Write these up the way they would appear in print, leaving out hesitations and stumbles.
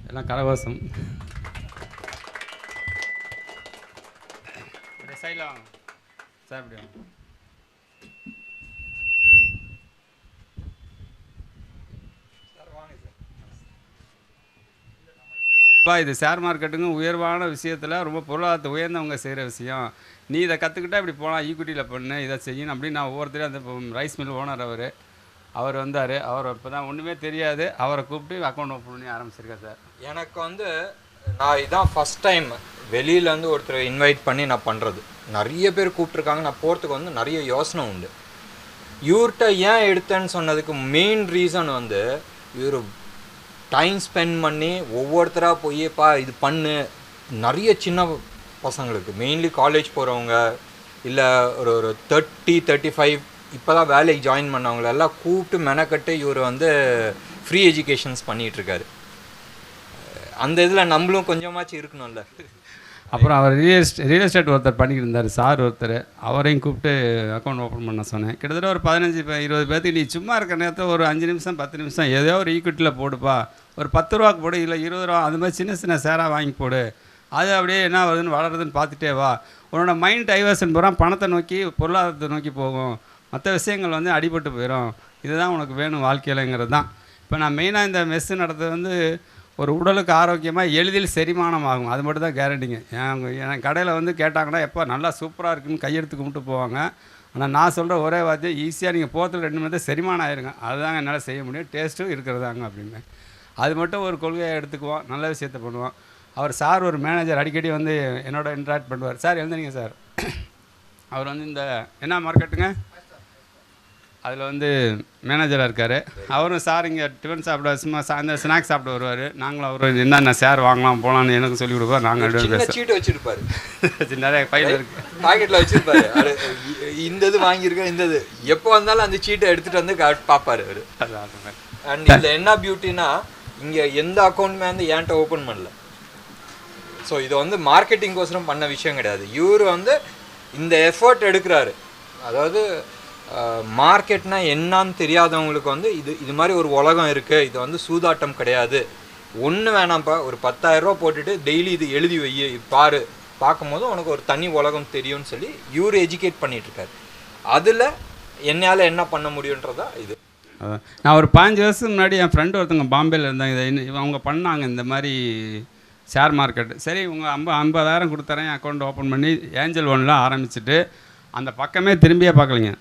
எல்லாம் கரகோஷம். சைடில் வாங்க சார், இப்படி வாங்க. இது ஷேர் மார்க்கெட்டுங்க உயர்வான விஷயத்தில் ரொம்ப பொருளாதாரத்தை உயர்ந்தவங்க செய்கிற விஷயம். நீ இதை கற்றுக்கிட்டா இப்படி போகலாம், ஈக்குவிட்டியில் பண்ணு, இதை செய்யணும் அப்படின்னு நான் ஒவ்வொருத்தரையும் அந்த ரைஸ் மில் ஓனர் அவர் வந்தார். அவர் இப்போ தான் ஒன்றுமே தெரியாது, அவரை கூப்பிட்டு அக்கௌண்ட் ஓப்பன் பண்ணி ஆரம்பிச்சிருக்கேன் சார். எனக்கு வந்து நான் இதான் ஃபஸ்ட் டைம் வெளியிலேருந்து ஒருத்தர் இன்வைட் பண்ணி நான் பண்ணுறது. நிறைய பேர் கூப்பிட்ருக்காங்க, நான் போகிறதுக்கு வந்து நிறைய யோசனை உண்டு. இவர்கிட்ட ஏன் எடுத்தேன்னு சொன்னதுக்கு மெயின் ரீசன் வந்து இவர் டைம் ஸ்பெண்ட் பண்ணி ஒவ்வொருத்தராக போய்ப்பா இது பண்ணு. நிறைய சின்ன பசங்களுக்கு மெயின்லி காலேஜ் போகிறவங்க இல்லை ஒரு 30-35 இப்போ தான் வேலைக்கு ஜாயின் பண்ணவங்களெல்லாம் கூப்பிட்டு மெனக்கட்டு இவர் வந்து ஃப்ரீ எஜுகேஷன்ஸ் பண்ணிகிட்ருக்காரு. அந்த இதில் நம்மளும் கொஞ்சமாச்சும் இருக்கணும்ல. அப்புறம் அவர் ரியல் எஸ்டேட் ஒருத்தர் பண்ணிக்கிட்டு இருந்தார் சார் ஒருத்தர், அவரையும் கூப்பிட்டு அக்கௌண்ட் ஓப்பன் பண்ண சொன்னேன். கிட்டத்தட்ட ஒரு 15-20 பேர்த்துக்கு நீ சும்மா இருக்க நேரத்தில் ஒரு 5 நிமிஷம் 10 நிமிஷம் ஏதோ ஒரு ஈக்குவிட்டியில் போடுப்பா, ஒரு 10 ரூபாக்கு போடு, இல்லை 20 ரூபா, அது மாதிரி சின்ன சின்ன ஷேராக வாங்கி போடு. அது அப்படியே என்ன வருதுன்னு வளருதுன்னு பார்த்துட்டே வா. உன்னோட மைண்ட் டைவர்ஷன் பூரா பணத்தை நோக்கி பொருளாதாரத்தை நோக்கி போகும், மற்ற விஷயங்கள் வந்து அடிபட்டு போயிடும். இதுதான் உனக்கு வேணும் வாழ்க்கையிலங்கிறது தான். இப்போ நான் மெயினாக இந்த மெஸ்ஸு நடத்துறது வந்து ஒரு உடலுக்கு ஆரோக்கியமாக எளிதில் செரிமானம் ஆகும், அது மட்டும் தான் கேரண்டிங்க. என் கடையில் வந்து கேட்டாங்கன்னா எப்போ நல்லா சூப்பராக இருக்குன்னு கையெடுத்து கும்பிட்டு போவாங்க. ஆனால் நான் சொல்கிற ஒரே வார்த்தை, ஈஸியாக நீங்கள் போகிறதுக்கு 2 மணி நேரத்தில் செரிமானம் ஆயிருங்க, அதுதாங்க என்னால் செய்ய முடியும், டேஸ்ட்டும் இருக்கிறதாங்க அப்படின்னு. அது மட்டும் ஒரு கொள்கையாக எடுத்துக்குவோம், நல்ல விஷயத்தை பண்ணுவோம். அவர் சார் ஒரு மேனேஜர் அடிக்கடி வந்து என்னோட இன்ட்ராக்ட் பண்ணுவார். Sir எழுந்துறீங்க sir. அவர் வந்து இந்த என்ன மார்க்கெட்டுங்க அதில் வந்து மேனேஜராக இருக்கார். அவரும் சார் இங்கே டிஃபன் சாப்பிட சும்மா அந்த ஸ்நாக்ஸ் சாப்பிட வருவார். நாங்களும் அவர் என்னென்ன ஷேர் வாங்கலாம் போகலான்னு எனக்கு சொல்லிக் கொடுப்பார். நாங்கள் சீட்டு வச்சுருப்பாரு, நிறைய பையில் இருக்குது, பாக்கெட்டில் வச்சுருப்பாரு. இந்த இது வாங்கியிருக்கேன், இந்த இது எப்போ வந்தாலும் அந்த சீட்டை எடுத்துகிட்டு வந்து பார்ப்பார் அவர். அண்ட் இதில் என்ன பியூட்டினா, இங்கே எந்த அக்கௌண்ட்டுமே வந்து ஏன்ட்ட ஓப்பன் பண்ணல. ஸோ இது வந்து மார்க்கெட்டிங்கோசரம் பண்ண விஷயம் கிடையாது. இவர் வந்து இந்த எஃபர்ட் எடுக்கிறாரு. அதாவது மார்க்கெட்னா என்னான்னு தெரியாதவங்களுக்கு வந்து இது மாதிரி ஒரு உலகம் இருக்குது, இது வந்து சூதாட்டம் கிடையாது, ஒன்று வேணாம்ப்பா, ஒரு 10,000 ரூபா போட்டுட்டு டெய்லி இது எழுதி வை பாரு, பார்க்கும்போது உனக்கு ஒரு தனி உலகம் தெரியும்னு சொல்லி இவர் எஜுகேட் பண்ணிகிட்ருக்காரு. அதில் என்னால் என்ன பண்ண முடியுன்றதா இது. நான் ஒரு 5 வருஷத்துக்கு முன்னாடி என் ஃப்ரெண்டு ஒருத்தவங்க பாம்பேயில் இருந்தாங்க, அவங்க பண்ணாங்க இந்த மாதிரி ஷேர் மார்க்கெட்டு. சரி உங்கள் 50,000 கொடுத்துறேன் அக்கௌண்ட் ஓப்பன் பண்ணி ஏஞ்சல் ஒன்னில் ஆரம்பிச்சுட்டு அந்த பக்கமே திரும்பியே பார்க்கலைங்க.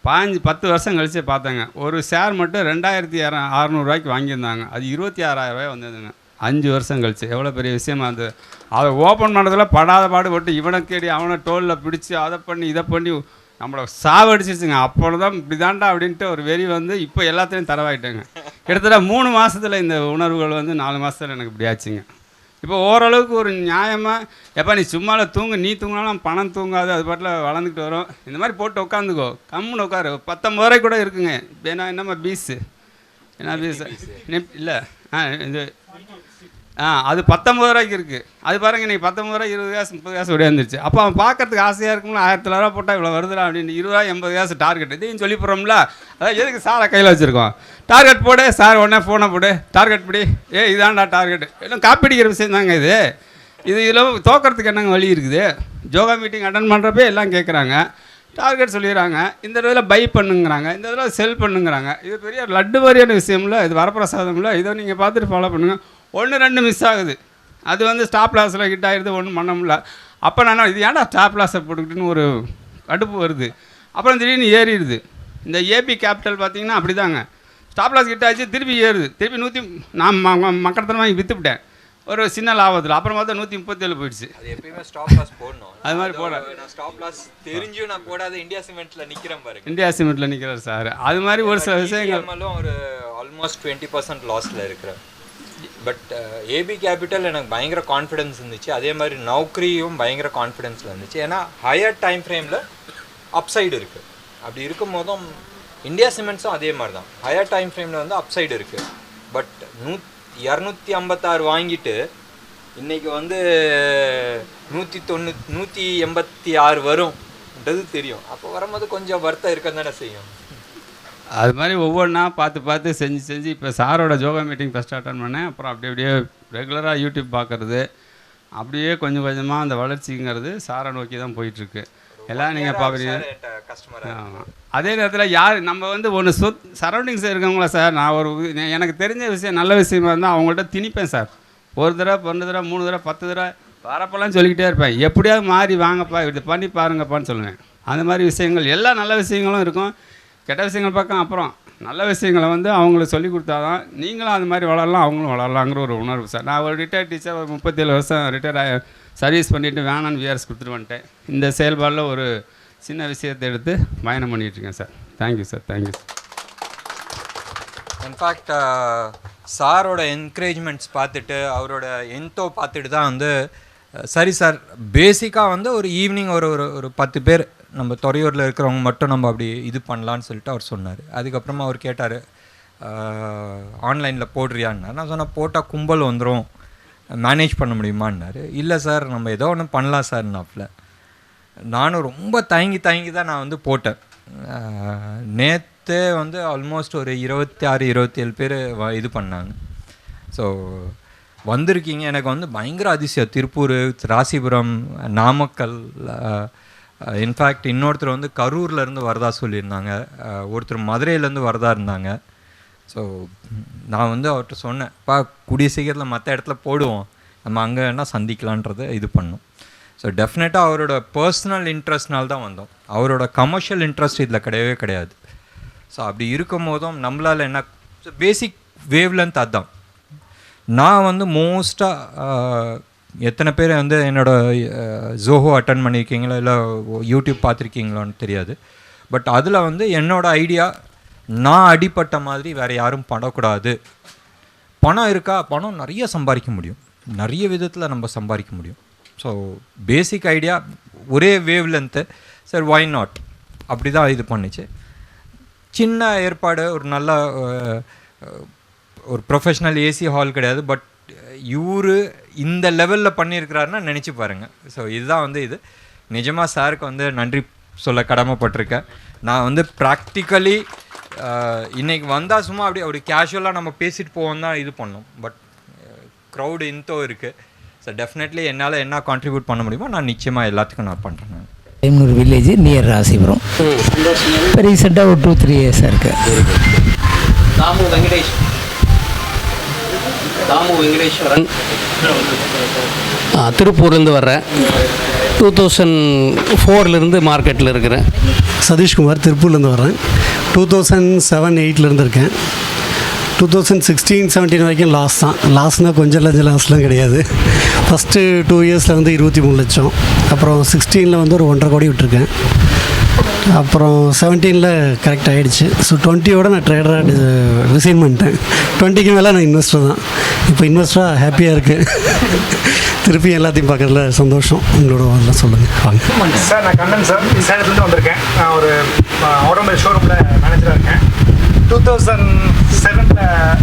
10 வருஷம் கழிச்சு பார்த்தாங்க, ஒரு ஷேர் மட்டும் 2,600 ரூபாய்க்கு வாங்கியிருந்தாங்க, அது 26,000 ரூபாய் வந்ததுங்க 5 வருஷம் கழிச்சு. எவ்வளோ பெரிய விஷயமா இருந்தது. அதை ஓப்பன் பண்ணுறதுல படாத பாடுபட்டு இவனை கேடி அவனை டோலில் பிடிச்சி அதை பண்ணி இதை பண்ணி நம்மளை சாவடிச்சிச்சுங்க. அப்பொழுதுதான் இப்படி தாண்டா அப்படின்ட்டு ஒரு வெறி வந்து இப்போ எல்லாத்துலேயும் தரவாயிட்டேங்க. கிட்டத்தட்ட 3 மாதத்தில் இந்த உணர்வுகள் வந்து 4 மாதத்தில் எனக்கு இப்படி ஆச்சுங்க. இப்போ ஓரளவுக்கு ஒரு நியாயமாக எப்போ நீ சும்மால நீ தூங்கினாலும் பணம் தூங்காது, அது பாட்டில் வளர்ந்துக்கிட்டு வரும். இந்த மாதிரி போட்டு உட்காந்துக்கோ, கம்முன்னு உட்காரு. 19 ரூபாய்க்கு கூட இருக்குங்க. ஏன்னா என்னம்மா பீஸு, என்ன பீஸு இல்லை இது அது 19 ரூபாய்க்கு இருக்குது. அது பாருங்கள், நீ 19 ரூபா 20 காசு 30 காசு விடையாந்துருச்சு. அப்போ அவன் பார்க்கறதுக்கு ஆசையாக இருக்கும்ல, 1,000 ரூபா போட்டால் இவ்வளோ வருதுடா அப்படின்னு 20 ரூபா 80 காசு டார்கெட். இதையும் சொல்லி போடுறோம்ல, அதான் எதுக்கு சாரை கையில் வச்சுருக்கோம். டார்கெட் போடு சார், உடனே ஃபோனை போடு, டார்கெட் படி, இதான்டா டார்கெட். எல்லாம் காப்பீடிக்கிற விஷயம் தாங்க இது. இதில் தோக்கிறதுக்கு என்னங்க வழி இருக்குது. யோகா மீட்டிங் அட்டன் பண்ணுறப்பே எல்லாம் கேட்குறாங்க, டார்கெட் சொல்லிடுறாங்க, இந்த இதில் பை பண்ணுங்கிறாங்க, இந்த இதில் செல் பண்ணுங்கிறாங்க. இது பெரிய லட்டு மாதிரியான விஷயம்ல, இது வரப்பிரசாதம் இல்லை. இதை நீங்கள் பார்த்துட்டு ஃபாலோ பண்ணுங்கள். 1-2 மிஸ் ஆகுது, அது வந்து ஸ்டாப் லாஸில் ஹிட் ஆகிடுது, ஒன்றும் பண்ண முடியல. அப்போ நான் இது ஏன்டா ஸ்டாப் லாஸை போட்டுக்கிட்டுன்னு ஒரு கடுப்பு வருது. அப்புறம் திடீர்னு ஏறிடுது. இந்த ஏபி கேபிட்டல் பார்த்தீங்கன்னா அப்படி தாங்க, ஸ்டாப் லாஸ் ஹிட் ஆச்சு, திருப்பி ஏறுது, திருப்பி நான் மக்கள் வாங்கி விற்றுவிட்டேன் ஒரு சின்ன லாபத்தில். அப்புறம் பார்த்தா 137 போயிடுச்சு. அது எப்பயுமே ஸ்டாப் லாஸ் போடணும். அது மாதிரி போட நான் ஸ்டாப் லாஸ் தெரிஞ்சும் நான் போடாத இந்தியா சிமெண்ட்டில் நிற்கிறேன் பாருங்க. இந்தியா சிமெண்ட்டில் நிற்கிறார் சார். அது மாதிரி ஒரு சில விஷயங்கள் ஒரு ஆல்மோஸ்ட் 20% லாஸில் இருக்கிறேன். பட் ஏபி கேபிட்டல் எனக்கு பயங்கர கான்ஃபிடென்ஸ் இருந்துச்சு. அதே மாதிரி நௌக்கரியும் பயங்கர கான்ஃபிடென்ஸில் இருந்துச்சு. ஏன்னா ஹையர் டைம் ஃப்ரேமில் அப்சைடு இருக்குது. அப்படி இருக்கும் போதும் இந்தியா சிமெண்ட்ஸும் அதே மாதிரி தான், ஹையர் டைம் ஃப்ரேமில் வந்து அப்சைடு இருக்குது. பட் 256 வாங்கிட்டு இன்றைக்கி வந்து 186 வரும்ன்றது தெரியும். அப்போ வரும்போது கொஞ்சம் வருத்தம் இருக்க தானே செய்யும். அது மாதிரி ஒவ்வொன்றா பார்த்து செஞ்சு இப்போ சாரோட யோகா மீட்டிங் ஃபஸ்ட் அட்டன் பண்ணேன். அப்புறம் அப்படியே ரெகுலராக யூடியூப் பார்க்குறது, அப்படியே கொஞ்சம் கொஞ்சமாக அந்த வளர்ச்சிங்கிறது சாரை நோக்கி தான் போயிட்டுருக்கு. எல்லாம் நீங்கள் பார்க்குறீங்க. ஆமாம். அதே நேரத்தில் யார் நம்ம வந்து ஒன்று சரௌண்டிங்ஸ் இருக்கவங்களா சார், நான் எனக்கு தெரிஞ்ச விஷயம் நல்ல விஷயமா இருந்தால் அவங்கள்ட்ட திணிப்பேன் சார். 1 தடவை 2 தடவை 3 தடவை 10 தடவை வரப்பெல்லாம் சொல்லிக்கிட்டே இருப்பேன். எப்படியாவது மாறி வாங்கப்பா, இது பண்ணி பாருங்கப்பான்னு சொல்லுவேன். அந்த மாதிரி விஷயங்கள் எல்லா நல்ல விஷயங்களும் இருக்கும், கெட்ட விஷயங்கள் பார்க்க. அப்புறம் நல்ல விஷயங்களை வந்து அவங்களுக்கு சொல்லி கொடுத்தா தான் நீங்களும் அது மாதிரி வளரலாம், அவங்களும் வளரலாங்கிற ஒரு உணர்வு சார். நான் ஒரு ரிட்டையர்ட் டீச்சர், ஒரு 37 வருஷம் ரிட்டையர்ட் சர்வீஸ் பண்ணிவிட்டு வேணான்னு விஆர்எஸ் கொடுத்துட்டு வந்துட்டேன். இந்த செயல்பாடில் ஒரு சின்ன விஷயத்தை எடுத்து பயணம் பண்ணிகிட்ருக்கேன் sir. Thank you sir. Thank you sir. In fact சாரோட என்கரேஜ்மெண்ட்ஸ் பார்த்துட்டு அவரோட என்தோ பார்த்துட்டு தான் வந்து சரி சார், பேசிக்காக வந்து ஒரு ஈவினிங் ஒரு ஒரு 10 பேர் நம்ம துறையூரில் இருக்கிறவங்க மட்டும் நம்ம அப்படி இது பண்ணலான்னு சொல்லிட்டு அவர் சொன்னார். அதுக்கப்புறமா அவர் கேட்டார், ஆன்லைனில் போடுறியான்னு. நான் சொன்னேன், போட்டால் கும்பல் வந்துடும், மேனேஜ் பண்ண முடியுமான்னாரு. இல்லை சார், நம்ம ஏதோ ஒன்று பண்ணலாம் சார்னாப்பில். நானும் ரொம்ப தயங்கி தான் நான் வந்து போட்டேன். நேற்று வந்து ஆல்மோஸ்ட் ஒரு 26-27 பேர் இது பண்ணாங்க. ஸோ வந்திருக்கீங்க. எனக்கு வந்து பயங்கர அதிசயம். திருப்பூர், ராசிபுரம், நாமக்கல், இன்ஃபேக்ட் இன்னொருத்தர் வந்து கரூர்லேருந்து வரதா சொல்லியிருந்தாங்க, ஒருத்தர் மதுரையிலேருந்து வரதா இருந்தாங்க. ஸோ நான் வந்து அவர்கிட்ட சொன்னேன், கூடிய சீக்கிரத்தில் மற்ற இடத்துல போடுவோம், நம்ம அங்கே என்ன சந்திக்கலான்றதை இது பண்ணோம். ஸோ டெஃபினட்டாக அவரோட பர்சனல் இன்ட்ரெஸ்ட்னால தான் வந்தோம். அவரோட கமர்ஷியல் இன்ட்ரெஸ்ட் இதில் கிடையவே கிடையாது. ஸோ அப்படி இருக்கும் போதும் நம்மளால் என்ன பேசிக் வேவ்லென்த் அதுதான். நான் வந்து மோஸ்ட்டாக எத்தனை பேர் வந்து என்னோடய ஜோஹோ அட்டன் பண்ணியிருக்கீங்களா இல்லை யூடியூப் பார்த்துருக்கீங்களான்னு தெரியாது. பட் அதில் வந்து என்னோடய ஐடியா, நான் அடிப்பட்ட மாதிரி வேறு யாரும் பண்ணக்கூடாது. பணம் இருக்கா, பணம் நிறைய சம்பாதிக்க முடியும், நிறைய விதத்தில் நம்ம சம்பாதிக்க முடியும். ஸோ பேசிக் ஐடியா ஒரே wave length. Sir why not அப்படி தான் இது பண்ணிச்சு. சின்ன ஏற்பாடு, ஒரு நல்ல ஒரு ப்ரொஃபஷ்னல் ஏசி ஹால் கிடையாது, பட் இவர் இந்த லெவலில் பண்ணியிருக்கிறாருன்னா நினச்சி பாருங்கள். ஸோ இதுதான் வந்து இது நிஜமாக சாருக்கு வந்து நன்றி சொல்ல கடமைப்பட்டிருக்கேன். நான் வந்து ப்ராக்டிக்கலி இன்றைக்கி வந்தால் சும்மா அப்படி கேஷுவலாக நம்ம பேசிட்டு போவோம் தான் இது பண்ணோம். பட் க்ரௌடு இன்தோ இருக்குது. ஸோ டெஃபினெட்லி என்னால் என்ன கான்ட்ரிபியூட் பண்ண முடியுமோ நான் நிச்சயமாக எல்லாத்துக்கும் நான் பண்ணுறேன். நான் ஒரு வில்லேஜ் நியர் ராசிபுரம். இப்போ ரீசெண்டாக ஒரு 2-3 இயர்ஸாக இருக்குது. தாமு வெங்கடேஸ்வரன், திருப்பூர்லேருந்து வர்றேன். 2004 மார்க்கெட்டில் இருக்கிறேன். சதீஷ்குமார், திருப்பூர்லேருந்து வர்றேன். 2007-8 இருக்கேன். 2016-17 வரைக்கும் லாஸ் தான். லாஸ்னால் கொஞ்சம் லாஸ்லாம் கிடையாது. ஃபஸ்ட்டு 2 இயர்ஸில் வந்து 23 லட்சம். அப்புறம் 16 வந்து ஒரு 1.5 கோடி விட்டுருக்கேன். அப்புறம் 17 கரெக்ட் ஆகிடுச்சு. ஸோ 20 நான் ட்ரேடராக ரிசைன் பண்ணிட்டேன். 20க்கு மேலே நான் இன்வெஸ்டர் தான். இப்போ இன்வெஸ்டராக ஹாப்பியாக இருக்குது. திருப்பி எல்லாத்தையும் பார்க்குறதுல சந்தோஷம். உங்களோட வரலாம் சொல்லுங்கள், வாங்க. சார், நான் கண்ணன் சார், சேலத்துலேருந்து வந்திருக்கேன். நான் ஒரு ஆட்டோமொபைல் ஷோரூமில் மேனேஜராக இருக்கேன். 2007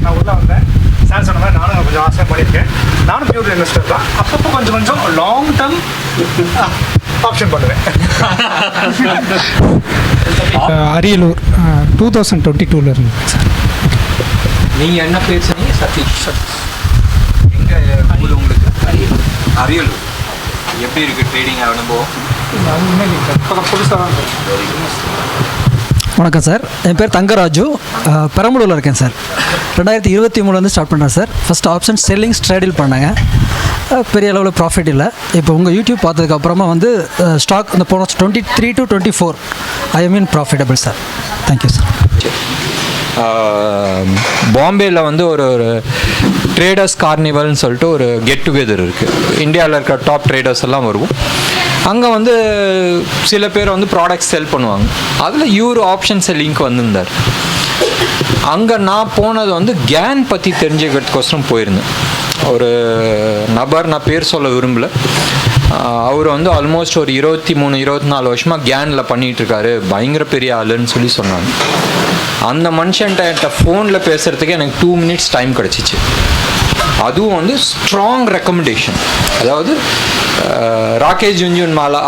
நான் உள்ளே வந்தேன். சார் சொன்ன மாதிரி நானும் கொஞ்சம் ஆசை பண்ணியிருக்கேன். நானும் பியூர் இன்வெஸ்டர் தான். அப்பப்போ கொஞ்சம் லாங் டேர்ம் ஆப்ஷன் பண்ணுவேன். அரியலூர் 2022 இருந்தேன் சார். நீங்கள் என்ன பேர் சொன்னீங்க? சதீஷ். எங்கே ஊர் உங்களுக்கு? அரியலூர். எப்படி இருக்குது ட்ரேடிங் அனுபவம்? புதுசாக வணக்கம் சார், என் பேர் தங்கராஜு, பெரம்பலூரில் இருக்கேன் சார். 2023 ஸ்டார்ட் பண்ணுறேன் சார். ஃபஸ்ட் ஆப்ஷன் செல்லிங் ஸ்ட்ரேடில் பண்ணேங்க. பெரிய அளவில் ப்ராஃபிட் இல்லை. இப்போ உங்கள் யூடியூப் பார்த்ததுக்கப்புறமா வந்து ஸ்டாக் இந்த போன 23 to 24 I mean profitable sir. Thank you sir. பாம்பேயில் வந்து ஒரு ட்ரேடர்ஸ் கார்னிவல்னு சொல்லிட்டு ஒரு கெட் டுகெதர் இருக்குது. இந்தியாவில் இருக்கிற டாப் ட்ரேடர்ஸ் எல்லாம் வருவோம். அங்கே வந்து சில பேர் வந்து ப்ராடக்ட்ஸ் செல் பண்ணுவாங்க. அதில் இவர் ஆப்ஷன் செல்லிங்க்கு வந்திருந்தார். அங்கே நான் போனது வந்து கேன் பற்றி தெரிஞ்சுக்கிறதுக்கோசரம் போயிருந்தேன். ஒரு நபர், நான் பேர் சொல்ல விரும்பலை, அவர் வந்து ஆல்மோஸ்ட் ஒரு 23-24 வருஷமாக கேனில் பண்ணிகிட்ருக்காரு, பயங்கர பெரிய ஆளுன்னு சொல்லி சொன்னாங்க. அந்த மனுஷன்ட்ட ஃபோனில் பேசுகிறதுக்கு எனக்கு 2 மினிட்ஸ் டைம் கிடச்சிச்சு. அதுவும் வந்து ஸ்ட்ராங் ரெக்கமெண்டேஷன். அதாவது ராகேஷ் ஜுன்ஜுன்வாலா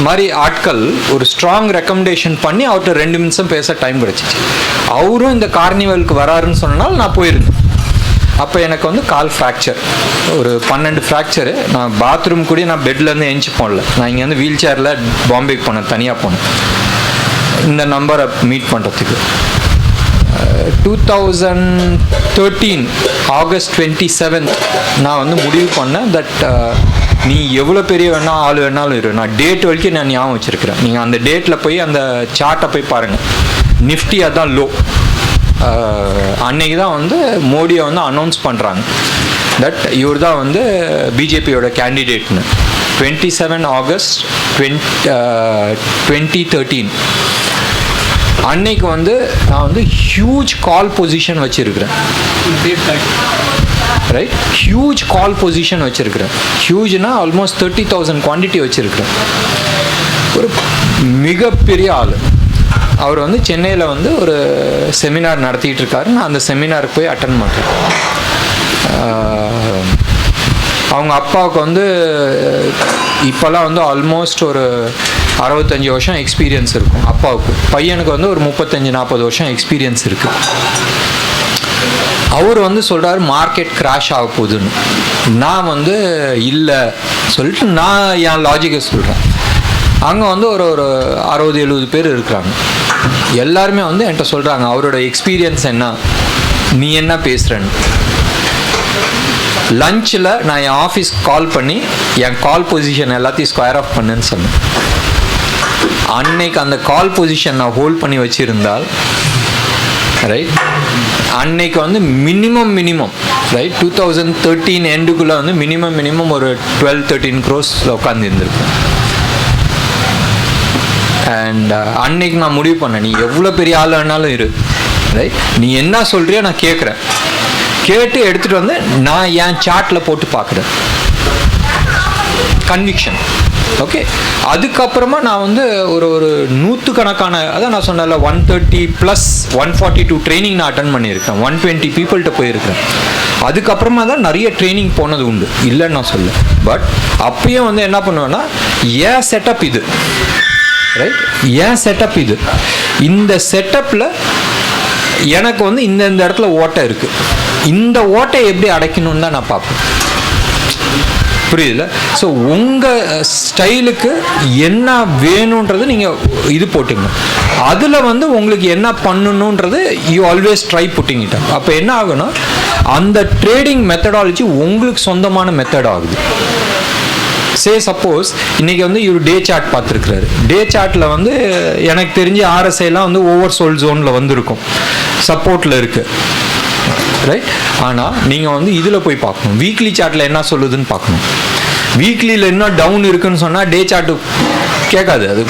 மாதிரி ஆட்கள் ஒரு ஸ்ட்ராங் ரெக்கமெண்டேஷன் பண்ணி அவர்கிட்ட 2 நிமிஷம் பேச டைம் கிடச்சிச்சு. அவரும் இந்த கார்னிவலுக்கு வராருன்னு சொன்னால் நான் போயிருந்தேன். அப்போ எனக்கு வந்து கால் ஃப்ராக்சர், ஒரு 12 ஃப்ராக்சரு. நான் பாத்ரூம் கூட நான் பெட்லேருந்து எஞ்சி போடல. நான் இங்கேருந்து வீல் சேரில் பாம்பேக்கு போனேன், தனியாக போனேன் இந்த நம்பரை மீட் பண்ணுறதுக்கு. 2013 August 27 நான் வந்து முடிவு பண்ணேன் தட் நீ எவ்வளோ பெரிய ஆள் வேணாலும் இரு, நான் டேட் வரைக்கும் நான் ஞாபகம் வச்சுருக்கிறேன். நீங்கள் அந்த டேட்டில் போய் அந்த சார்ட்டை போய் பாருங்கள். நிஃப்டி அதான் லோ. அன்னைக்கு தான் வந்து மோடியை வந்து அனௌன்ஸ் பண்ணுறாங்க தட் இவர் தான் வந்து பிஜேபியோட கேண்டிடேட்னு. 27 August 2013 அன்னைக்கு வந்து நான் வந்து ஹியூஜ் கால் பொசிஷன் வச்சுருக்கிறேன். ரைட், ஹியூஜ் கால் பொசிஷன் வச்சுருக்கிறேன். ஹியூஜ்னா ஆல்மோஸ்ட் 30,000 குவான்டிட்டி வச்சுருக்கிறேன். ஒரு மிகப்பெரிய ஆள். அவர் வந்து சென்னையில் வந்து ஒரு செமினார் நடத்திட்டு இருக்காரு. நான் அந்த செமினாருக்கு போய் அட்டன் பண்ணுறேன். அவங்க அப்பாவுக்கு வந்து இப்போல்லாம் வந்து ஆல்மோஸ்ட் ஒரு 65 வருஷம் எக்ஸ்பீரியன்ஸ் இருக்கும் அப்பாவுக்கு. பையனுக்கு வந்து ஒரு 35-40 வருஷம் எக்ஸ்பீரியன்ஸ் இருக்குது. அவர் வந்து சொல்கிறாரு மார்க்கெட் கிராஷ் ஆக போகுதுன்னு. நான் வந்து இல்லை சொல்லிட்டு நான் என் லாஜிக்கை சொல்கிறேன். அங்கே வந்து ஒரு 60-70 பேர் இருக்கிறாங்க. எல்லாருமே வந்து என்கிட்ட சொல்கிறாங்க அவரோட எக்ஸ்பீரியன்ஸ் என்ன, நீ என்ன பேசுகிறேன்னு. லஞ்சில் நான் என் ஆஃபீஸ்க்கு கால் பண்ணி என் கால் பொசிஷன் எல்லாத்தையும் ஸ்கொயர் ஆஃப் பண்ணுன்னு சொன்னேன். அன்னைக்கு அந்த கால் பொசிஷன் நான் ஹோல்ட் பண்ணி வச்சுருந்தால் ரைட், அன்னைக்கு வந்து மினிமம் ரைட் 2013 எண்டுக்குள்ளே வந்து மினிமம் ஒரு 12-13 crores உட்காந்து இருந்திருக்கேன். அண்ட் அன்னைக்கு நான் முடிவு பண்ணேன், நீ எவ்வளோ பெரிய ஆள் வேணாலும் இரு ரைட், நீ என்ன சொல்கிறியோ நான் கேட்குறேன், கேட்டு எடுத்துகிட்டு வந்து நான் என் சார்ட்டில் போட்டு பார்க்குறேன். கன்விக்ஷன். ஓகே, அதுக்கப்புறமா நான் வந்து ஒரு நூற்றுக்கணக்கான, அதான் நான் சொன்னல 130+ 142 ட்ரைனிங் நான் அட்டன் பண்ணியிருக்கேன். 120 பீப்புள்கிட்ட போயிருக்கிறேன். அதுக்கப்புறமா தான் நிறைய ட்ரைனிங் போனது உண்டு, இல்லைன்னு நான் சொல்ல. பட் அப்பயும் வந்து என்ன பண்ணுவேன்னா ஏன் செட்டப் இது ரைட், ஏன் செட்டப் இது, இந்த செட்டப்பில் எனக்கு வந்து இந்த இடத்துல ஓட்டை இருக்குது, இந்த ஓட்டையை எப்படி அடைக்கணும்னு தான் நான் பார்ப்பேன். புரியுதுல? ஸோ உங்கள் ஸ்டைலுக்கு என்ன வேணுன்றது நீங்கள் இது போட்டுங்க. அதில் வந்து உங்களுக்கு என்ன பண்ணணுன்றது you always try putting it. அப்போ என்ன ஆகுனா அந்த ட்ரேடிங் மெத்தடாலஜி உங்களுக்கு சொந்தமான மெத்தட் ஆகுது. சப்போஸ் இன்றைக்கி வந்து இவர் டே சார்ட் பார்த்துருக்குறாரு. டே சார்ட்டில் வந்து எனக்கு தெரிஞ்ச RSIலாம் வந்து ஓவர் சோல்ட் ஜோனில் வந்துருக்கும், சப்போர்ட்டில் இருக்குது ரைட். ஆனால் நீங்கள் வந்து இதில் போய் பார்க்கணும், வீக்லி சார்ட்டில் என்ன சொல்லுதுன்னு பார்க்கணும். வீக்லியில் என்ன டவுன் இருக்குன்னு சொன்னால் டே சார்ட்டு கேட்காது. அது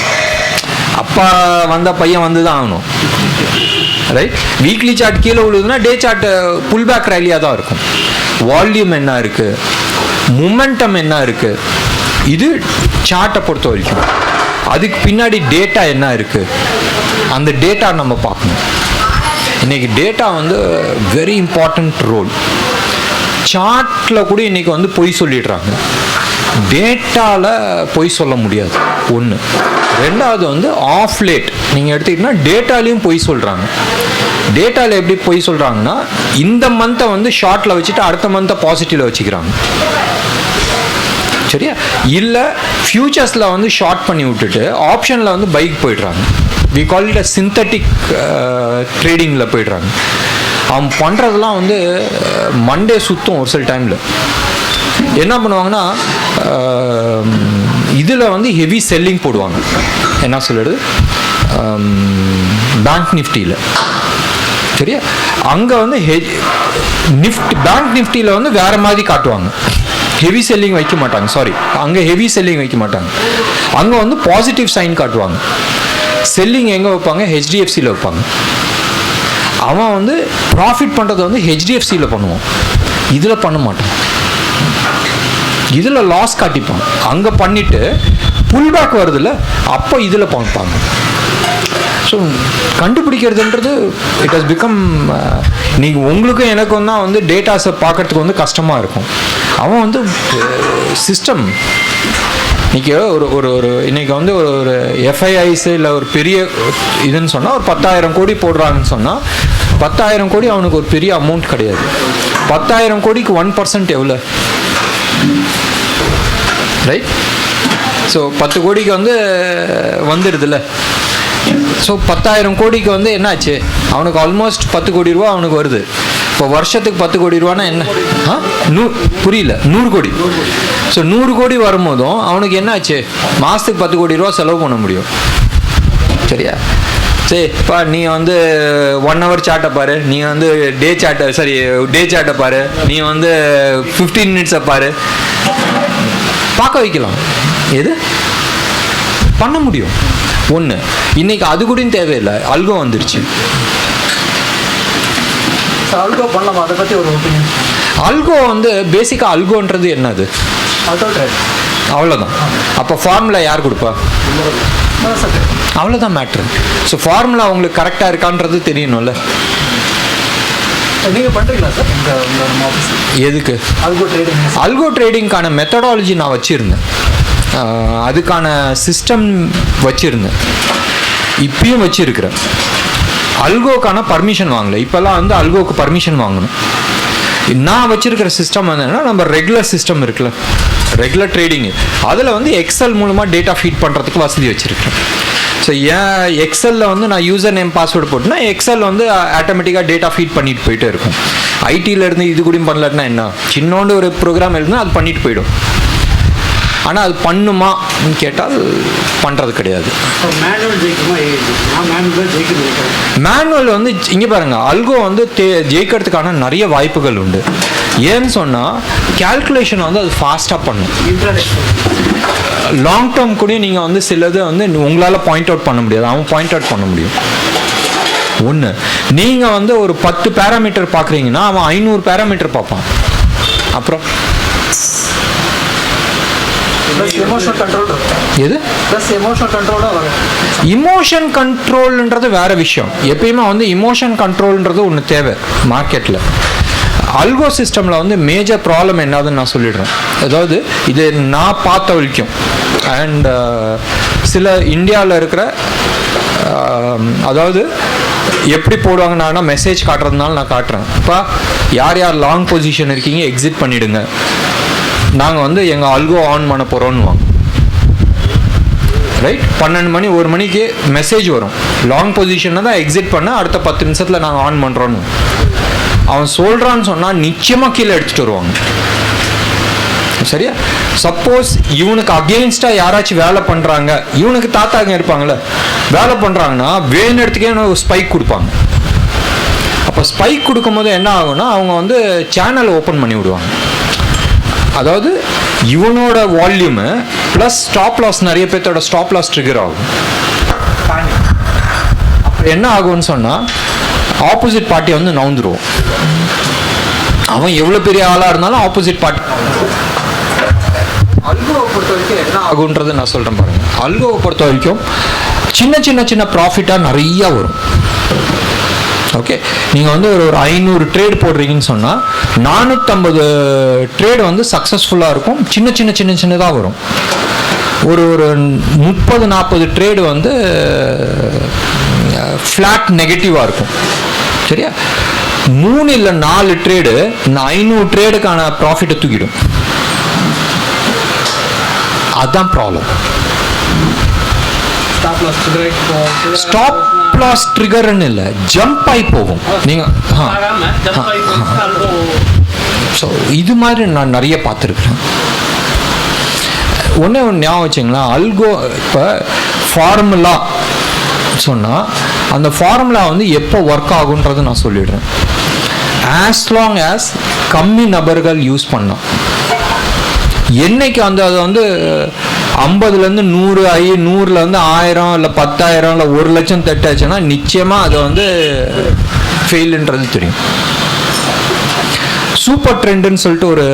அப்பா வந்த பையன் வந்து தான் ஆகணும் ரைட். வீக்லி சார்ட் கீழே விழுதுன்னா டே சார்ட்டு புல் பேக் ரேலியாக தான் இருக்கும். வால்யூம் என்ன இருக்குது, மொமெண்டம் என்ன இருக்குது, இது சார்ட்டை பொறுத்த வரைக்கும். அதுக்கு பின்னாடி டேட்டா என்ன இருக்குது, அந்த டேட்டா நம்ம பார்க்கணும். இன்றைக்கி டேட்டா வந்து வெரி இம்பார்ட்டண்ட் ரோல். சார்ட்டில் கூட இன்றைக்கி வந்து பொய் சொல்லிடுறாங்க, டேட்டாவில் பொய் சொல்ல முடியாது ஒன்று. ரெண்டாவது வந்து ஆஃப் லேட் நீங்கள் எடுத்துக்கிட்டீங்கன்னா டேட்டாலையும் பொய் சொல்கிறாங்க. டேட்டாவில் எப்படி பொய் சொல்கிறாங்கன்னா இந்த மந்த்தை வந்து ஷார்ட்டில் வச்சுட்டு அடுத்த மந்த்தை பாசிட்டிவில் வச்சுக்கிறாங்க, சரியா? இல்லை ஃபியூச்சர்ஸில் வந்து ஷார்ட் பண்ணி விட்டுட்டு ஆப்ஷனில் வந்து பைக் போயிடுறாங்க. We call it a synthetic ட்ரேடிங்கில் போயிடுறாங்க. அவன் பண்ணுறதெல்லாம் வந்து மண்டே சுற்றும். ஒரு சில டைமில் என்ன பண்ணுவாங்கன்னா இதில் வந்து ஹெவி செல்லிங் போடுவாங்க. என்ன சொல்லுறது, பேங்க் நிஃப்டியில், சரியா? அங்கே வந்து பேங்க் நிஃப்டியில் வந்து வேறு மாதிரி காட்டுவாங்க, ஹெவி செல்லிங் வைக்க மாட்டாங்க. சாரி, அங்கே ஹெவி செல்லிங் வைக்க மாட்டாங்க. அங்கே வந்து பாசிட்டிவ் சைன் காட்டுவாங்க. செல்லிங் எங்கே வைப்பாங்க, HDFCயில் வைப்பாங்க. அவன் வந்து ப்ராஃபிட் பண்ணுறதை வந்து HDFCயில் பண்ணுவான், இதில் பண்ண மாட்டான். இதில் லாஸ் காட்டிப்பான், அங்கே பண்ணிவிட்டு புல் பேக் வருதுல்ல அப்போ இதில் பார்ப்பாங்க. ஸோ கண்டுபிடிக்கிறதுன்றது இட் ஹஸ் பிகம், நீங்கள் உங்களுக்கும் எனக்கும் தான் வந்து டேட்டாஸை பார்க்குறதுக்கு வந்து கஷ்டமாக இருக்கும். அவன் வந்து சிஸ்டம் இன்றைக்கி ஒரு இன்றைக்கி வந்து ஒரு FIIs இல்லை ஒரு பெரிய இதுன்னு சொன்னால் ஒரு 10,000 கோடி போடுறாங்கன்னு சொன்னால் 10,000 கோடி அவனுக்கு ஒரு பெரிய அமௌண்ட் கிடையாது. 10,000 கோடிக்கு 1% எவ்வளோ, ரைட்? ஸோ 10 கோடிக்கு வந்துடுதுல்ல. ஸோ 10,000 கோடிக்கு என்னாச்சு, அவனுக்கு ஆல்மோஸ்ட் 10 கோடி ரூபா அவனுக்கு வருது. இப்போ வருஷத்துக்கு 10 கோடி ரூபானா என்ன, புரியல, 100 கோடி. ஸோ 100 கோடி வரும்போதும் அவனுக்கு என்னாச்சு, மாதத்துக்கு 10 கோடி ரூபா செலவு பண்ண முடியும். சரியா? சரிப்பா, நீ 1 hour சாட்டை பாரு, நீ டே சாட்டை பாரு, நீ 15 minutes பாரு, பார்க்க வைக்கலாம். எது பண்ண முடியும்? ஒன்று, இன்னைக்கு அது கூட தேவையில்லை, அல்கோ வந்துருச்சு. அல்கோ பண்ணலாமா, அதை பற்றி ஒரு ஒப்பீனியன்? அல்கோ பேசிக்காக அல்கோன்றது என்னது, அவ்வளோதான். அப்போ ஃபார்முலா யார் கொடுப்பா, அவ்வளோதான் மேட்ரு. ஸோ ஃபார்முலா உங்களுக்கு கரெக்டாக இருக்கான்றது தெரியணும்ல. நீங்கள் பண்ணுறீங்களா சார் எதுக்கு? அல்கோ ட்ரேடிங். அல்கோ ட்ரேடிங்கான மெத்தடாலஜி நான் வச்சுருந்தேன், அதுக்கான சிஸ்டம் வச்சுருந்தேன், இப்பயும் வச்சுருக்கிறேன். அல்கோக்கான பர்மிஷன் வாங்கலை. இப்போல்லாம் அல்கோக்கு பர்மிஷன் வாங்கணும். நான் வச்சுருக்கிற சிஸ்டம் என்னென்னா, நம்ம ரெகுலர் சிஸ்டம் இருக்குல்ல, ரெகுலர் ட்ரேடிங்கு, அதில் எக்ஸல் மூலமாக டேட்டா ஃபீட் பண்ணுறதுக்கு வசதி வச்சுருக்கேன். ஸோ ஏன் எக்ஸலில் நான் யூசர் நேம் பாஸ்வேர்டு போட்டுனா எக்ஸல் ஆட்டோமேட்டிக்காக டேட்டா ஃபீட் பண்ணிட்டு போயிட்டே இருக்கும். ஐடியிலேருந்து இது கூட பண்ணலன்னா என்ன, சின்னோண்டு ஒரு ப்ரோக்ராம் எழுதுனா அது பண்ணிட்டு போயிடும். ஆனால் அது பண்ணுமான்னு கேட்டால் பண்ணுறது கிடையாது. மேனுவல் இங்கே பாருங்கள், அல்கோ ஜெயிக்கிறதுக்கான நிறைய வாய்ப்புகள் உண்டு. ஏன்னு சொன்னால் கேல்குலேஷன் அது ஃபாஸ்ட்டாக பண்ணும். லாங் டேர்ம் கூட நீங்கள் சிலது உங்களால் பாயிண்ட் அவுட் பண்ண முடியாது, அவன் பாயிண்ட் அவுட் பண்ண முடியும். ஒன்று, நீங்கள் ஒரு 10 பேராமீட்டர் பார்க்குறீங்கன்னா அவன் 500 பேராமீட்டர் பார்ப்பான். அப்புறம் எது இமோஷன் கண்ட்ரோல்ன்றது வேற விஷயம். எப்பயுமே இமோஷன் கண்ட்ரோல்ன்றது ஒன்று தேவை மார்க்கெட்டில். அல்கோ சிஸ்டமில் மேஜர் ப்ராப்ளம் என்னதுன்னு நான் சொல்லிடுறேன். அதாவது இது நான் பார்த்த வரைக்கும், அண்ட் சில இந்தியாவில் இருக்கிற, அதாவது எப்படி போடுவாங்கன்னா மெசேஜ் காட்டுறதுனால நான் காட்டுறேன். இப்போ யார் யார் லாங் பொசிஷன் இருக்கீங்க எக்ஸிட் பண்ணிவிடுங்க, நாங்கள் எங்கள் அல்கோ ஆன் பண்ண போகிறோன்னு வாங்க, ரைட்? 12 மணி 1 மணிக்கு மெசேஜ் வரும், லாங் பொசிஷனை தான் எக்ஸிட் பண்ண, அடுத்த 10 நிமிஷத்தில் நாங்கள் ஆன் பண்ணுறோன்னு. அவன் சொல்கிறான்னு சொன்னால் நிச்சயமாக கீழே எடுத்துகிட்டு வருவாங்க. சரியா? சப்போஸ் இவனுக்கு அகெயின்ஸ்டாக யாராச்சும் வேலை பண்ணுறாங்க, இவனுக்கு தாத்தாங்க இருப்பாங்களே வேலை பண்ணுறாங்கன்னா வேணும் இடத்துக்கே ஒரு ஸ்பைக் கொடுப்பாங்க. அப்போ ஸ்பைக் கொடுக்கும்போது என்ன ஆகும்னா அவங்க சேனலை ஓப்பன் பண்ணி விடுவாங்க. அதாவது இவனோட வால்யூமு ப்ளஸ் ஸ்டாப் லாஸ், நிறைய பேர்த்தோட ஸ்டாப் லாஸ் ட்ரிகர் ஆகும். என்ன ஆகும்னு சொன்னால் ஆப்போசிட் பார்ட்டி நவுந்துருவோம். அவன் எவ்வளோ பெரிய ஆளாக இருந்தாலும் ஆப்போசிட் பார்ட்டி. அல்கோவை பொறுத்த வரைக்கும் என்ன ஆகுன்றது நான் சொல்கிறேன் பாருங்கள். அல்கோவை பொறுத்த வரைக்கும் சின்ன சின்ன சின்ன ப்ராஃபிட்டாக நிறையா வரும். ஓகே, நீங்கள் ஒரு 500 ட்ரேட் போடுறீங்கன்னு சொன்னால் 450 ட்ரேடு சக்ஸஸ்ஃபுல்லாக இருக்கும். சின்ன சின்ன சின்ன சின்னதாக வரும். ஒரு 30-40 ட்ரேடு ஃப்ளாட் நெகட்டிவாக இருக்கும். சரியா? 3 இல்லை 4 ட்ரேடு இந்த 500 ட்ரேடுக்கான ப்ராஃபிட்டை தூக்கிடும். அதுதான் ப்ராப்ளம். ஸ்டாப் லாஸ் ட்ரிகர்னு இல்லை, ஜம்ப் ஆகி போகும். நீங்கள் ஸோ இது மாதிரி நான் நிறைய பார்த்துருக்குறேன். ஒன்று ஞாபகம் வச்சிங்களா, அல்கோ இப்போ ஃபார்முலா சொன்னால் அந்த ஃபார்முலா எப்போ ஒர்க் ஆகுன்றது நான் சொல்லிடுறேன். ஆஸ் லாங் ஆஸ் கம்மி நபர்கள் யூஸ் பண்ணோம். என்னைக்கு அது 50லேருந்து 100 ஆகி 100லேருந்து 1000 இல்லை 10,000 இல்லை 1,00,000 தட்டாச்சுன்னா நிச்சயமாக அது ஃபெயிலுன்றது தெரியும். சூப்பர் ட்ரெண்டுன்னு சொல்லிட்டு ஒரு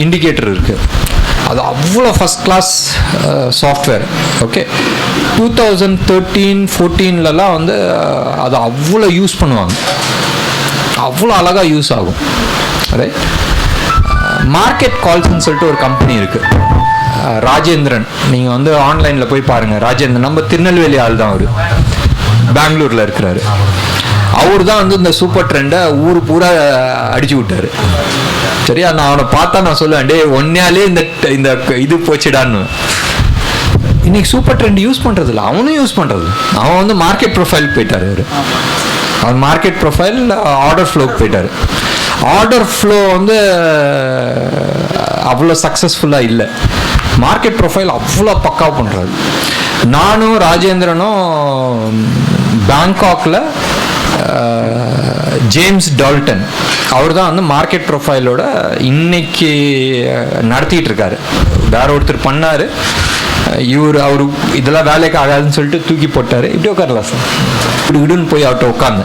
இண்டிகேட்டர் இருக்குது. அது அவ்வளோ ஃபஸ்ட் கிளாஸ் சாஃப்ட்வேர். ஓகே, 2013-14லலாம் அது அவ்வளோ யூஸ் பண்ணுவாங்க, அவ்வளோ அழகாக யூஸ் ஆகும். ரைட்? மார்க்கெட் கால்ஸ்ன்னு சொல்லிட்டு ஒரு கம்பெனி இருக்குது, ராஜேந்திரன். நீங்கள் ஆன்லைனில் போய் பாருங்கள். ராஜேந்திரன் நம்ம திருநெல்வேலி ஆள் தான், அவர் பெங்களூரில் இருக்கிறாரு. அவர் தான் வந்து இந்த சூப்பர் ட்ரெண்டை ஊர் பூரா அடிச்சு விட்டாரு. சரியா, நான் அவனை பார்த்தா நான் சொல்லுவேன், டே ஒன்னாலே இந்த இது போச்சுடான்னு. இன்னைக்கு சூப்பர் ட்ரெண்ட் யூஸ் பண்ணுறதில்ல, அவனும் யூஸ் பண்ணுறது. அவன் வந்து மார்க்கெட் ப்ரொஃபைல் போயிட்டார். அவன் மார்க்கெட் ப்ரொஃபைல் ஆர்டர் ஃப்ளோக்கு போயிட்டார். ஆர்டர் ஃப்ளோ வந்து அவ்வளோ சக்ஸஸ்ஃபுல்லாக இல்லை. மார்க்கெட் ப்ரொஃபைல் அவ்வளோ பக்காவாக பண்ணுறாரு. நானும் ராஜேந்திரனும் பேங்காக்கில் ஜேம்ஸ் டால்டன் அவர் தான் வந்து மார்க்கெட் ப்ரொஃபைலோட இன்னைக்கு நடத்திட்டு இருக்காரு. வேற ஒருத்தர் பண்ணார், அவர் இதெல்லாம் வேலைக்கு ஆகாதுன்னு சொல்லிட்டு தூக்கி போட்டார். இப்படி உட்காரலாம் சார், இப்படின்னு போய் அவர்கிட்ட உட்காந்து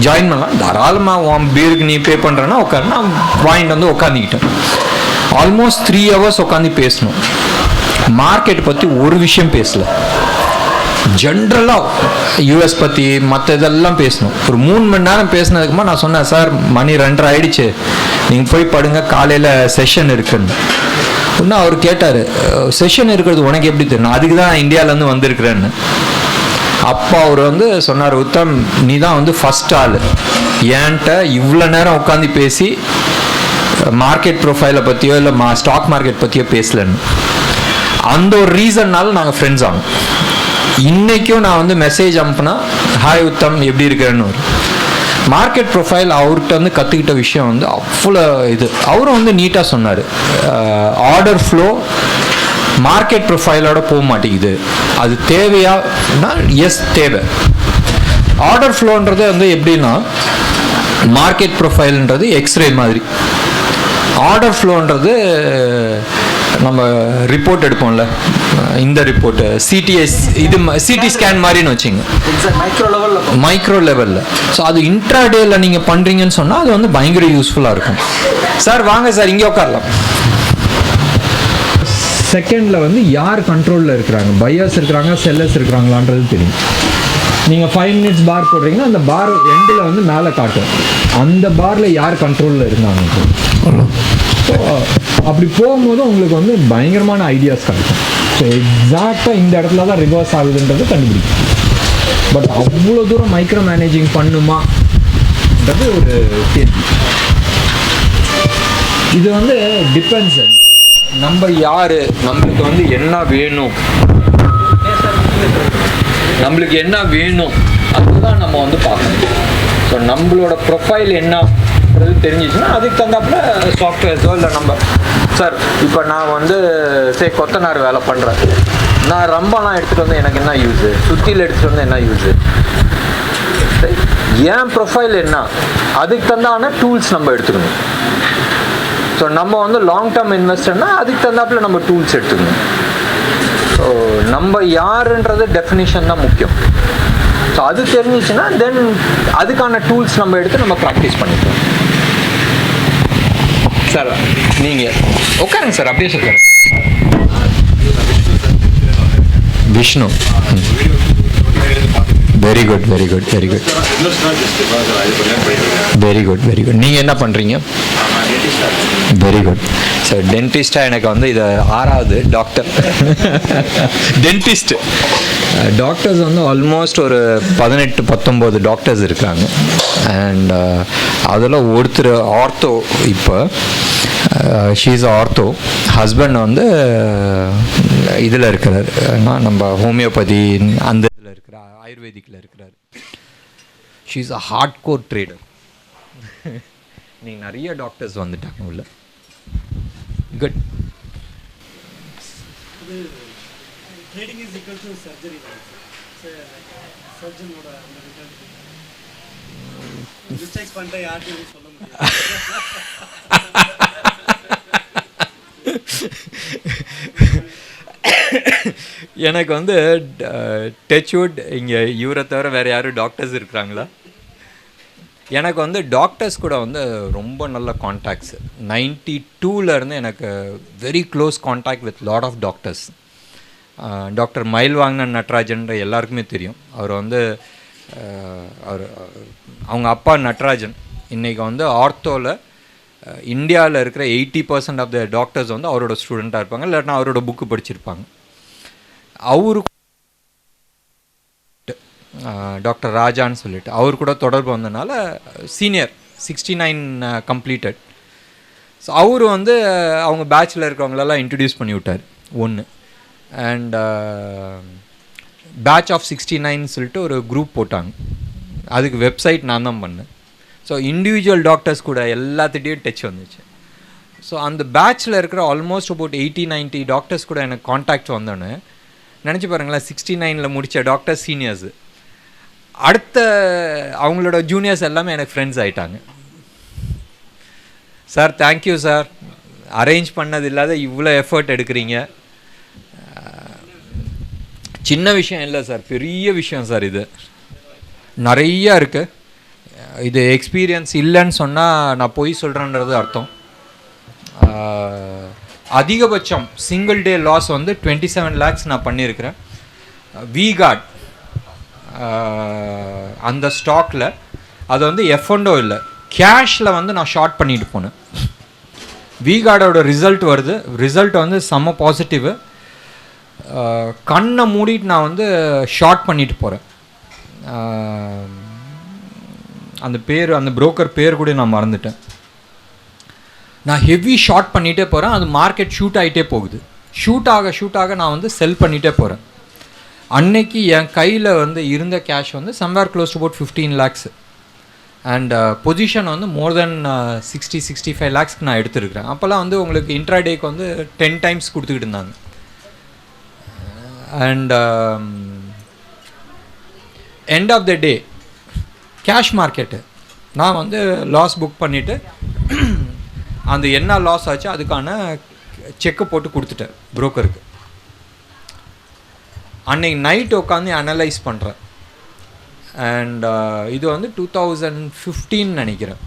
ஜாயின் பண்ணலாம் தாராளமாக. உன் பீருக்கு நீ பே பண்ணுறேன்னா உட்காருன்னா வாங்கிட்டு வந்து உட்காந்துக்கிட்டேன். ஆல்மோஸ்ட் 3 hours உட்காந்து பேசணும். மார்க்கெட் பற்றி ஒரு விஷயம் பேசல, ஜென்ரலாக யூஎஸ் பற்றி மற்ற இதெல்லாம் பேசணும். ஒரு 3 மணி நேரம் பேசினதுக்குமா நான் சொன்னேன், சார் மணி 2:30 ஆயிடுச்சு, நீங்கள் போய் படுங்க, காலையில் செஷன் இருக்குன்னு. இன்னும் அவர் கேட்டார், செஷன் இருக்கிறது உனக்கு எப்படி தெரியும்? அதுக்கு தான் நான் இந்தியாவிலேருந்து வந்திருக்கிறேன்னு. அப்போ அவர் வந்து சொன்னார், உத்தம் நீ தான் வந்து ஃபஸ்ட் ஆள் ஏன்ட்ட இவ்வளோ நேரம் உட்காந்து பேசி மார்க்கெட் ப்ரொஃபைலை பற்றியோ இல்லை ஸ்டாக் மார்க்கெட் பற்றியோ பேசலன்னு. அந்த ஒரு ரீசன்னால நாங்கள் ஃப்ரெண்ட்ஸ் ஆகும். இன்றைக்கும் நான் வந்து மெசேஜ் அனுப்புனா, ஹாய் உத்தம் எப்படி இருக்கிறேன்னு. ஒரு மார்க்கெட் ப்ரொஃபைல் அவர்கிட்ட வந்து கற்றுக்கிட்ட விஷயம் வந்து அவ்வளோ இது. அவரும் வந்து நீட்டாக சொன்னார், ஆர்டர் ஃப்ளோ மார்க்கெட் ப்ரொஃபைலோட போக மாட்டேங்குது. அது தேவையானா எஸ் தேவை. ஆர்டர் ஃப்ளோன்றது வந்து எப்படின்னா, மார்க்கெட் ப்ரொஃபைல்ன்றது எக்ஸ்ரே மாதிரி, ஆர்டர் ஃப்ளோன்றது நம்ம ரிப்போர்ட் எடுப்போம்ல, இந்த ரிப்போர்ட்டு சிடிஎஸ் இது சிடி ஸ்கேன் மாதிரின்னு வச்சுங்க, மைக்ரோ லெவலில். ஸோ அது இன்ட்ராடேயில் நீங்கள் பண்ணுறீங்கன்னு சொன்னால் அது வந்து பயங்கர யூஸ்ஃபுல்லாக இருக்கும். சார் வாங்க சார் இங்கே உட்காரலாம். செகண்டில் வந்து யார் கண்ட்ரோலில் இருக்கிறாங்க, பையர்ஸ் இருக்கிறாங்க செல்லர்ஸ் இருக்கிறாங்களான்றது தெரியும். நீங்கள் 5 minutes பார் போடுறீங்கன்னா அந்த பார் எண்டில் வந்து மேலே காட்டும், அந்த பாரில் யார் கண்ட்ரோலில் இருந்தாங்க. ஸோ அப்படி போகும்போது உங்களுக்கு வந்து பயங்கரமான ஐடியாஸ் கிடைக்கும். ஸோ எக்ஸாக்டாக இந்த இடத்துல தான் ரிவர்ஸ் ஆகுதுன்றது கண்டுபிடிக்கும். பட் அவ்வளோ தூரம் மைக்ரோ மேனேஜிங் பண்ணுமான்றது ஒரு கேள்வி. இது வந்து டிபெண்ட்ஸ், நம்ம யார், நம்மளுக்கு வந்து என்ன வேணும், நம்மளுக்கு என்ன வேணும் அதுதான் நம்ம வந்து பார்க்கணும். ஸோ நம்மளோட ப்ரொஃபைல் என்னன்றது தெரிஞ்சிச்சுன்னா அதுக்கு தந்தாப்புல சாஃப்ட்வேர்ஸோ இல்லை நம்ம சார் இப்போ நான் வந்து கொத்தனார் வேலை பண்ணுறேன், நான் ரம்பலாம் எடுத்துகிட்டு வந்து எனக்கு என்ன யூஸு, சுத்தியில் எடுத்துகிட்டு வந்து என்ன யூஸு, என் ப்ரொஃபைல் என்ன, அதுக்கு தந்தான டூல்ஸ் நம்ம எடுத்துக்கணும். ஸோ நம்ம வந்து லாங் டேர்ம் இன்வெஸ்டர்னா அதுக்கு தந்தாப்புல நம்ம டூல்ஸ் எடுத்துக்கணும். ஸோ நம்ம யாருன்றது டெஃபினிஷன் தான் முக்கியம். ஸோ அது தெரிஞ்சிச்சுன்னா தென் அதுக்கான டூல்ஸ் நம்ம எடுத்து நம்ம ப்ராக்டிஸ் பண்ணிக்கலாம். சார் நீங்கள் உட்காருங்க சார், அப்படியே சொல்லுங்க. Vishnu, very good very good very good very good very good. நீங்கள் என்ன பண்ணுறீங்க? Very good sir. டென்டிஸ்டாக எனக்கு வந்து இது 6வது டாக்டர் டென்டிஸ்ட். டாக்டர்ஸ் வந்து ஆல்மோஸ்ட் ஒரு 18-19 டாக்டர்ஸ் இருக்காங்க. அண்ட் அதில் ஒருத்தர் ஆர்த்தோ, இப்போ ஷீஸ் ஆர்த்தோ. ஹஸ்பண்ட் வந்து இதில் இருக்கிறார், நம்ம ஹோமியோபதி அந்த இதில் இருக்கிறார், ஆயுர்வேதிக்கில் இருக்கிறார். She's a hard core trader. நீங்கள் நிறைய டாக்டர்ஸ் வந்துட்டாங்க உள்ள. குட். எனக்கு வந்து டச்வுட் இங்கே இவரை தவிர வேறு யாரும் டாக்டர்ஸ் இருக்கிறாங்களா? எனக்கு வந்து டாக்டர்ஸ் கூட வந்து ரொம்ப நல்ல கான்டாக்ட்ஸு. 92லேருந்து எனக்கு very close contact with lot of doctors. Doctor Mayilvaganan நட்ராஜன்ற எல்லாருக்குமே தெரியும். அவர் வந்து அவங்க அப்பா நட்ராஜன் இன்றைக்கி வந்து ஆர்த்தோவில் இந்தியாவில் இருக்கிற 80% ஆஃப் த டாக்டர்ஸ் வந்து அவரோட ஸ்டூடெண்ட்டாக இருப்பாங்க, இல்லாட்டினா அவரோட புக்கு படிச்சிருப்பாங்க. அவரு டாக்டர் ராஜான்னு சொல்லிட்டு அவர் கூட தொடர்பு வந்தனால சீனியர் 69 கம்ப்ளீட்டட். ஸோ அவர் வந்து அவங்க பேட்சில் இருக்கிறவங்களெல்லாம் இன்ட்ரடியூஸ் பண்ணி விட்டார் ஒன்று. அண்ட் பேட்ச் ஆஃப் 69 சொல்லிட்டு ஒரு குரூப் போட்டாங்க. அதுக்கு வெப்சைட் நான் தான் பண்ணேன். ஸோ இண்டிவிஜுவல் டாக்டர்ஸ் கூட எல்லாத்துட்டையும் டச் வந்துச்சு. ஸோ அந்த பேட்சில் இருக்கிற ஆல்மோஸ்ட் அபவுட் 80-90 டாக்டர்ஸ் கூட எனக்கு காண்டாக்ட் வந்தோன்னே நினச்சி பாருங்களேன், 69 முடித்த டாக்டர் சீனியர்ஸு அடுத்த அவங்களோட ஜூனியர்ஸ் எல்லாமே எனக்கு ஃப்ரெண்ட்ஸ் ஆகிட்டாங்க. சார் தேங்க்யூ சார், அரேஞ்ச் பண்ணது இல்லாத இவ்வளோ எஃபர்ட் எடுக்கிறீங்க. சின்ன விஷயம் இல்லை சார், பெரிய விஷயம் சார். இது நிறையா இருக்குது. இது எக்ஸ்பீரியன்ஸ் இல்லைன்னு சொன்னால் நான் பொய் சொல்கிறேன்றது அர்த்தம். அதிகபட்சம் சிங்கிள் டே லாஸ் வந்து 27 lakhs நான் பண்ணியிருக்கிறேன். விகார்ட் அந்த ஸ்டாக்கில் அது வந்து எஃப்எண்டோ இல்லை, கேஷில் வந்து நான் ஷார்ட் பண்ணிட்டு போனேன். விகார்டோட ரிசல்ட் வருது, ரிசல்ட் வந்து செம்ம பாசிட்டிவு. கண்ணை மூடிட்டு நான் வந்து ஷார்ட் பண்ணிட்டு போகிறேன். அந்த பேர், அந்த புரோக்கர் பேர் கூட நான் மறந்துட்டேன். நான் ஹெவி ஷார்ட் பண்ணிகிட்டே போகிறேன். அது மார்க்கெட் ஷூட் ஆகிட்டே போகுது. ஷூட் ஆக நான் வந்து செல் பண்ணிகிட்டே போகிறேன். அன்னைக்கு என் கையில் வந்து இருந்த கேஷ் வந்து somewhere close to about 15 lakhs. And position வந்து மோர் தென் 60-65 lakhsக்கு நான் எடுத்துருக்கிறேன். அப்போல்லாம் வந்து உங்களுக்கு இன்ட்ராடேக்கு வந்து 10 times கொடுத்துக்கிட்டு இருந்தாங்க. And end of the day cash market நான் வந்து லாஸ் புக் பண்ணிவிட்டு அந்த என்ன லாஸ் ஆச்சு அதுக்கான செக்கை போட்டு கொடுத்துட்டேன் புரோக்கருக்கு. அன்னைக்கு நைட் உட்காந்து அனலைஸ் பண்ணுறேன். அண்ட் இது வந்து 2015 நினைக்கிறேன்.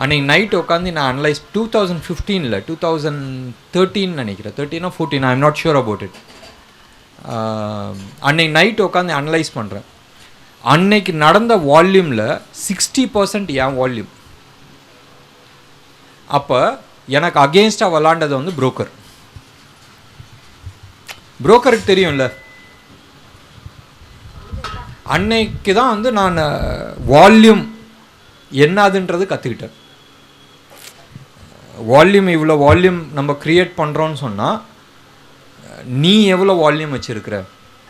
அன்றைக்கி நைட் உட்காந்து நான் அனலைஸ் 2015 2013 நினைக்கிறேன், 13 or 14, I am not sure about it. அன்னைக்கு நைட் உட்காந்து அனலைஸ் பண்ணுறேன். அன்னைக்கு நடந்த வால்யூமில் 60% என் வால்யூம். அப்போ எனக்கு அகெயின்ஸ்டாக விளாண்டது வந்து புரோக்கருக்கு தெரியும்ல. அன்னைக்கு தான் வந்து நான் வால்யூம் என்னதுன்றது கற்றுக்கிட்டேன். வால்யூம், இவ்வளோ வால்யூம் நம்ம க்ரியேட் பண்ணுறோன்னு சொன்னால் நீ எவ்வளோ வால்யூம் வச்சுருக்கிற,